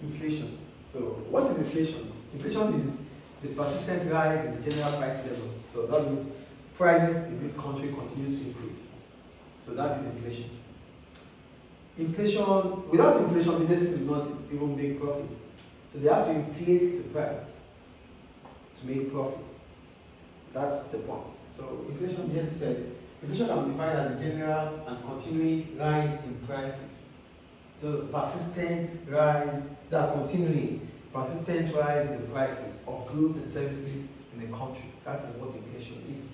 Inflation. So what is inflation? Inflation is the persistent rise in the general price level. So that means prices in this country continue to increase. So that is inflation. Inflation, without inflation, businesses will not even make profit. So they have to inflate the price to make profit. That's the point. So inflation, yes, said, inflation can be defined as a general and continuing rise in prices. So persistent rise, that's continuing, persistent rise in the prices of goods and services in the country. That is what inflation is.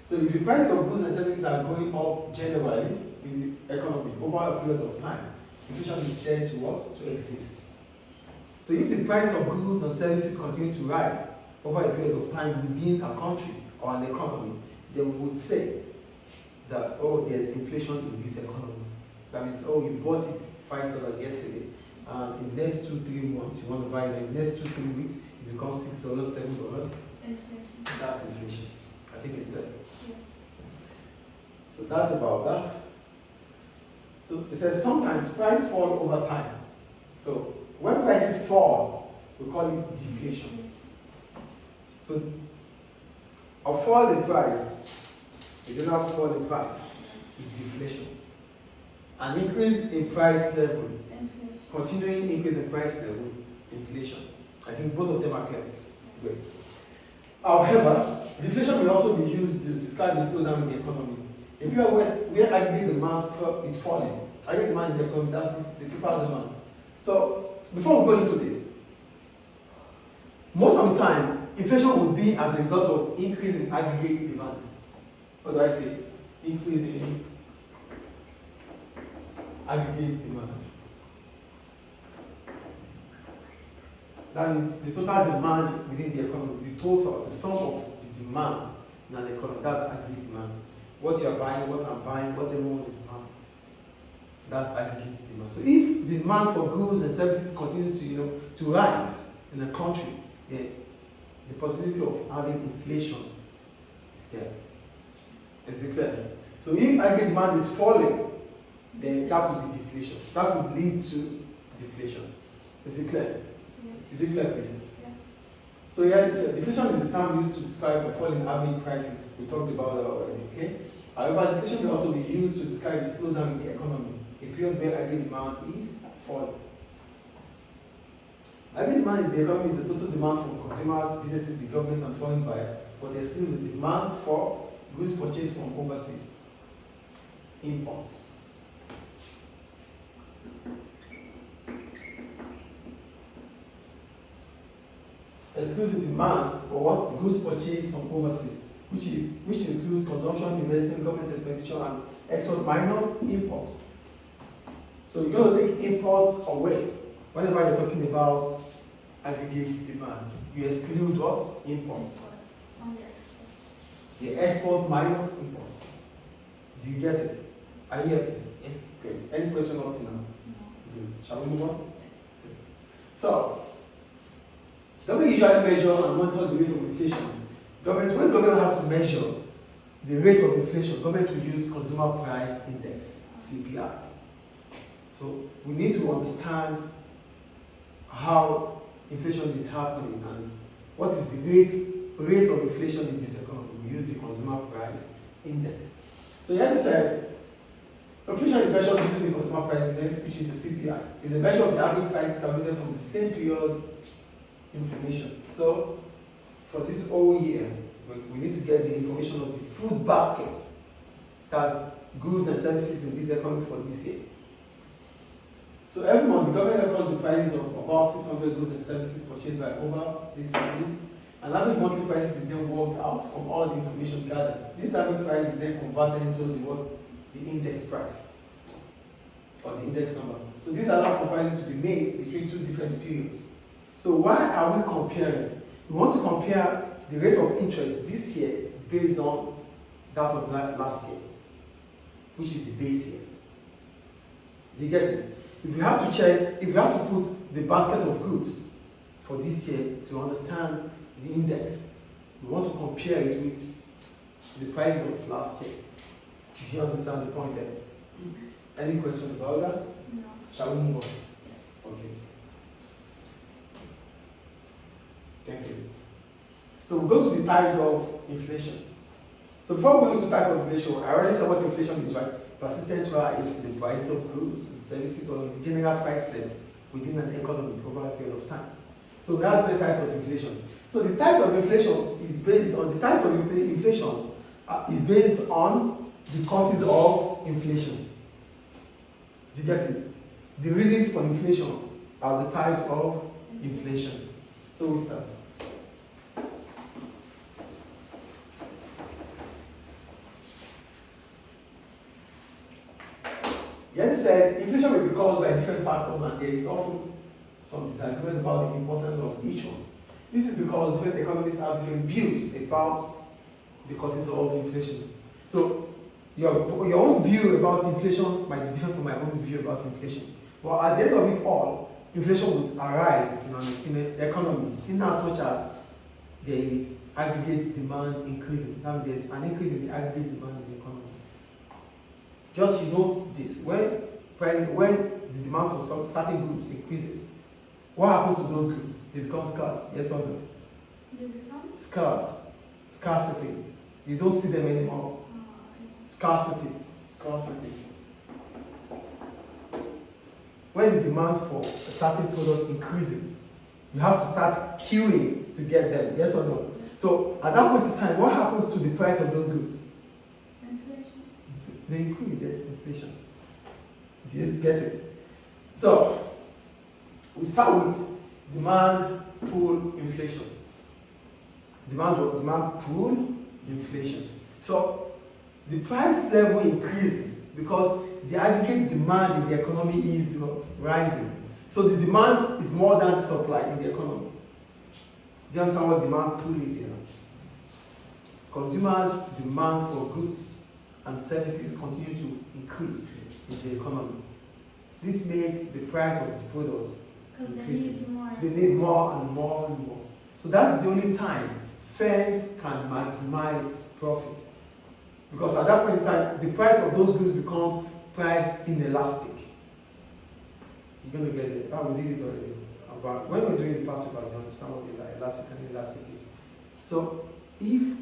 So if the price of goods and services are going up generally in the economy over a period of time, inflation is said to what? To exist. So if the price of goods and services continue to rise over a period of time within a country or an economy, then we would say that, oh, there's inflation in this economy. That means, oh, you bought it $5 yesterday, and in the next 2-3 months, you want to buy it, in the next 2-3 weeks, it becomes $6, $7. Inflation. That's inflation. I think it's there. Yes. So that's about that. So it says sometimes prices fall over time. So when prices fall, we call it deflation. So a fall in price, a general fall in price, is deflation. An increase in price level, Inflation. continuing increase in price level, inflation. I think both of them are clear. Great. However, deflation will also be used to describe the slowdown in the economy. In period where aggregate demand is falling, aggregate demand in the economy, that is the total demand. So before we go into this, most of the time, inflation would be as a result of increase in aggregate demand. What do I say? Increase in aggregate demand. That means the total demand within the economy, the sum of the demand in an economy, that's aggregate demand. What you are buying, what I'm buying, what everyone is buying, that's aggregate demand. So if the demand for goods and services continues to rise in a country, then the possibility of having inflation is there. Is it clear? So if aggregate demand is falling, then that would be deflation. That would lead to deflation. Is it clear? Is it clear, please? Yes. So yeah, deflation is the term used to describe a fall in average prices. We talked about that already, okay? However, deflation may also be used to describe the slowdown in the economy, a period where aggregate demand is falling. Aggregate demand in the economy is the total demand from consumers, businesses, the government, and foreign buyers, but excludes the demand for goods purchased from overseas, imports. Excludes the demand for what? Goods purchased from overseas, which includes consumption, investment, government expenditure, and export minus imports. So you're going to take imports away whenever you're talking about aggregate demand. You exclude what? Imports. The export minus imports. Do you get it? Are you here, please? Yes. Great. Any question up to now? No. Good. Shall we move on? Yes. So, government usually measure and monitor the rate of inflation. When government has to measure the rate of inflation, government will use Consumer Price Index, CPI. So we need to understand how inflation is happening and what is the rate of inflation in this economy. We use the Consumer Price Index. So here they said, inflation is measured using the Consumer Price Index, which is the CPI. It's a measure of the average price calculated from the same period information. So for this whole year, we need to get the information of the food basket, that's goods and services in this economy for this year. So every month, the government records the prices of about 600 goods and services purchased by over these families. And average monthly prices is then worked out from all the information gathered. This average price is then converted into the index price, or the index number. So these allow comparison to be made between two different periods. So why are we comparing? We want to compare the rate of interest this year based on that of last year, which is the base year. Do you get it? If you have to put the basket of goods for this year to understand the index, we want to compare it with the price of last year. Do you understand the point there? Any questions about that? No. Shall we move on? Yes. Okay. Thank you. So we go to the types of inflation. So before we go to type of inflation, I already said what inflation is, right? Persistent rise in the price of goods and services or the general price level within an economy over a period of time. So we have three types of inflation. So the types of inflation is based on the types of inflation is based on the causes of inflation. Do you get it? The reasons for inflation are the types of inflation. So we start. Yanni said inflation may be caused by different factors and there is often some disagreement about the importance of each one. This is because different economists have different views about the causes of inflation. So your own view about inflation might be different from my own view about inflation. But at the end of it all, inflation will arise in an economy in as much as there is aggregate demand increasing. That means there is an increase in the aggregate demand in the economy. Just you note this, when the demand for some certain goods increases, what happens to those goods? They become scarce, yes or no? They become? Scarce. Scarcity. You don't see them anymore. Scarcity. When the demand for a certain product increases, you have to start queuing to get them, yes or no? So at that point in time, what happens to the price of those goods? Inflation. They increase, yes, inflation. Do you get it? So we start with demand pull inflation. Demand pull inflation. So the price level increases because the aggregate demand in the economy is not rising. So the demand is more than the supply in the economy. Do you understand what demand pull is here? Consumers' demand for goods and services continue to increase in the economy. This makes the price of the product increase. They need more and more and more. So that's the only time firms can maximize profit. Because at that point in time, the price of those goods becomes price inelastic. You're going to get it. We did it already. But when we're doing the past papers, you understand what the elastic and inelastic is. So if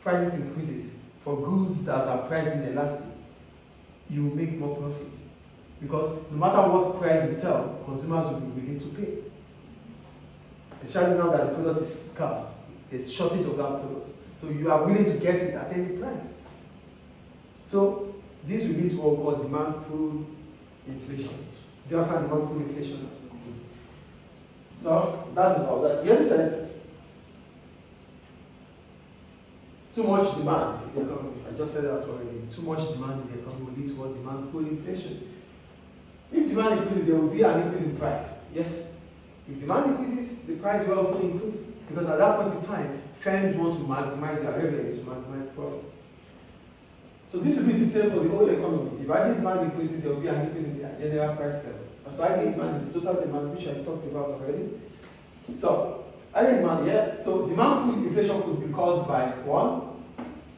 prices increases for goods that are price inelastic, you will make more profits. Because no matter what price you sell, consumers will be willing to pay. Especially now that the product is scarce, there's shortage of that product. So you are willing to get it at any price. So this will lead to what we call demand pull inflation. Do you understand demand pull inflation? So that's about that. You understand? Too much demand in the economy. I just said that already. Too much demand in the economy will lead to what demand pull inflation. If demand increases, there will be an increase in price. Yes. If demand increases, the price will also increase. Because at that point in time, firms want to maximize their revenue, to maximize profit. So this will be the same for the whole economy. If aggregate demand increases, there will be an increase in the general price level. So aggregate demand is total demand, which I talked about already. So aggregate demand, yeah. So demand pull inflation could be caused by one.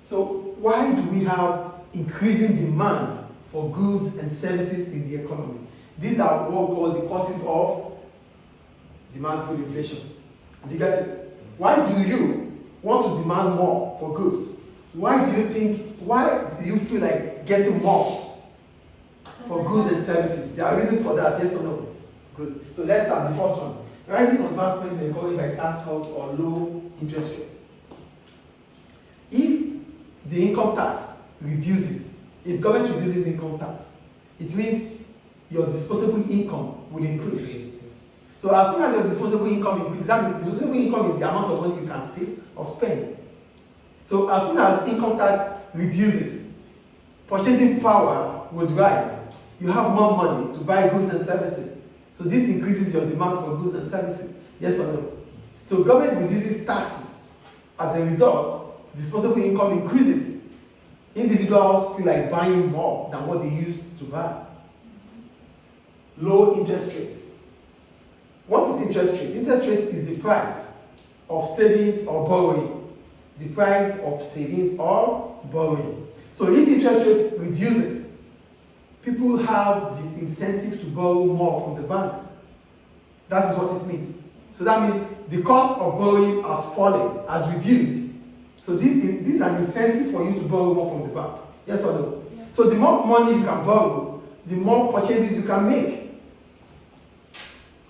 So why do we have increasing demand for goods and services in the economy? These are what we call the causes of demand pull inflation. Do you get it? Why do you want to demand more for goods? Why do you feel like getting more for goods and services? There are reasons for that, yes or no? Good. So let's start the first one. Rising consumer spending in the economy by tax cuts or low interest rates. If the income tax reduces, if government reduces income tax, it means your disposable income will increase. So as soon as your disposable income increases, that means disposable income is the amount of money you can save or spend. So as soon as income tax reduces, purchasing power would rise. You have more money to buy goods and services. So this increases your demand for goods and services. Yes or no? So government reduces taxes. As a result, disposable income increases. Individuals feel like buying more than what they used to buy. Low interest rates. What is interest rate? Interest rate is the price of savings or borrowing. The price of savings or borrowing. So if interest rate reduces, people have the incentive to borrow more from the bank. That is what it means. So that means the cost of borrowing has fallen, has reduced. So this is an incentive for you to borrow more from the bank. Yes or no? Yeah. So the more money you can borrow, the more purchases you can make.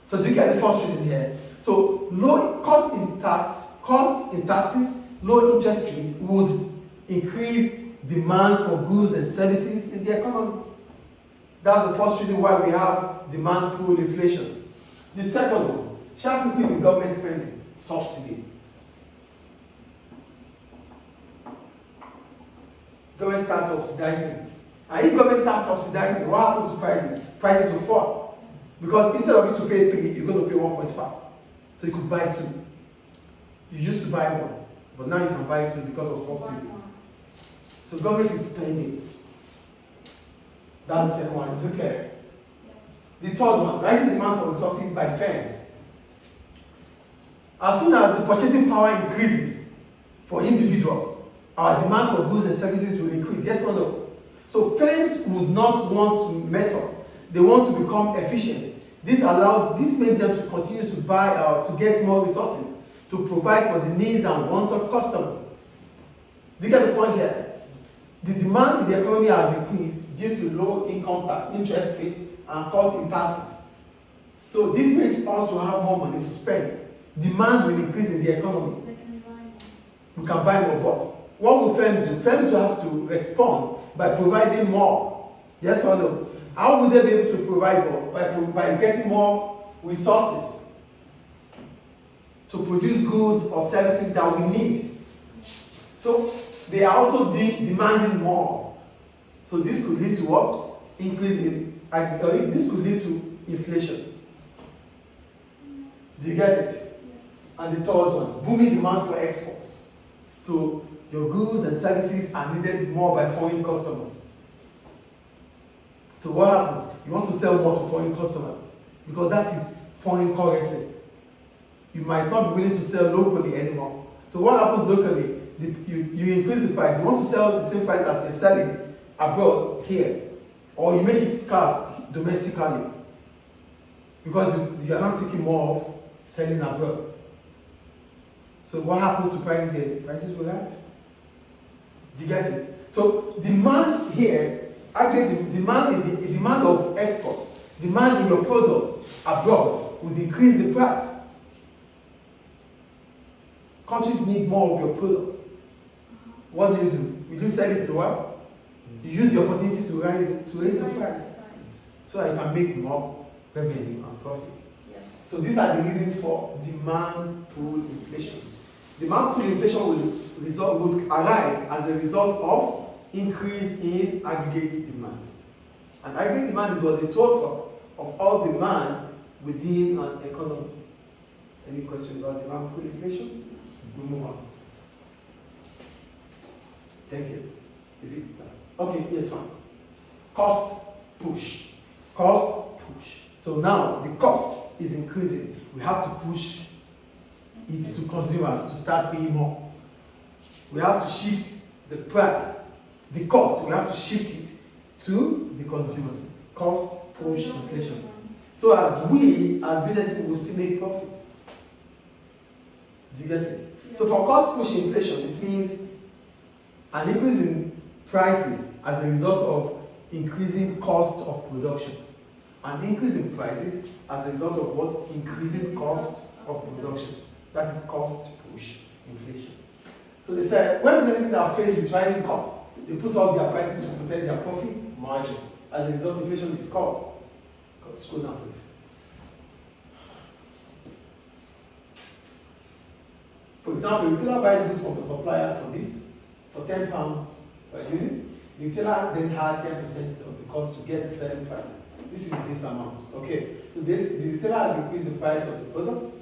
So do you get the first reason here? So low cuts in taxes, low interest rates would increase demand for goods and services in the economy. That's the first reason why we have demand pull inflation. The second one, sharp increase in government spending, subsidy. Government starts subsidizing. And if government starts subsidizing, what happens to prices? Prices will fall. Because instead of you to pay 3, you're going to pay 1.5. So you could buy 2. You used to buy 1, but now you can buy 2 because of subsidy. So government is spending. That's the second one. Is it clear? The third one, rising demand for resources by firms. As soon as the purchasing power increases for individuals, our demand for goods and services will increase. Yes or no? So firms would not want to mess up. They want to become efficient. This makes them to continue to buy to get more resources to provide for the needs and wants of customers. Do you get the point here? The demand in the economy has increased due to low income tax, interest rates, and cuts in taxes. So this makes us to have more money to spend. Demand will increase in the economy. They can buy more. We can buy more, but what will firms do? Firms will have to respond by providing more. Yes or no? How will they be able to provide more? By getting more resources to produce goods or services that we need. So they are also demanding more. So this could lead to what? Increase in, this could lead to inflation. Do you get it? Yes. And the third one, booming demand for exports. So your goods and services are needed more by foreign customers. So what happens? You want to sell more to foreign customers because that is foreign currency. You might not be willing to sell locally anymore. So what happens locally? You increase the price. You want to sell the same price that you're selling abroad here, or you make it scarce domestically because you are not taking more of selling abroad. So what happens to prices here? Prices will rise. Do you get it? So demand here, the demand of exports, demand in your products abroad would increase the price. Countries need more of your products. What do? Will you sell it to what? You use the opportunity to raise the price so that you can make more revenue and profit. Yeah. So these are the reasons for demand pull inflation. Demand pull inflation would arise as a result of increase in aggregate demand. And aggregate demand is what the total of all demand within an economy. Any questions about demand pull inflation? We'll move on. Thank you. Maybe it's done. Okay, yeah, it's fine. Cost push. Cost push. So now the cost is increasing. We have to push it to consumers to start paying more. We have to shift the price, the cost, we have to shift it to the consumers. Cost push inflation. So as we, as businesses, will still make profit. Do you get it? Yeah. So for cost push inflation, it means an increase in prices as a result of increasing cost of production. An increase in prices as a result of what? Increasing cost of production. That is cost push inflation. So they said when businesses are faced with rising costs, they put up their prices to protect their profit margin. As a result, inflation is caused. Scroll down, please. For example, the retailer buys goods from a supplier for £10 per unit. The retailer then had 10% of the cost to get the selling price. This is this amount. Okay. So the retailer has increased the price of the products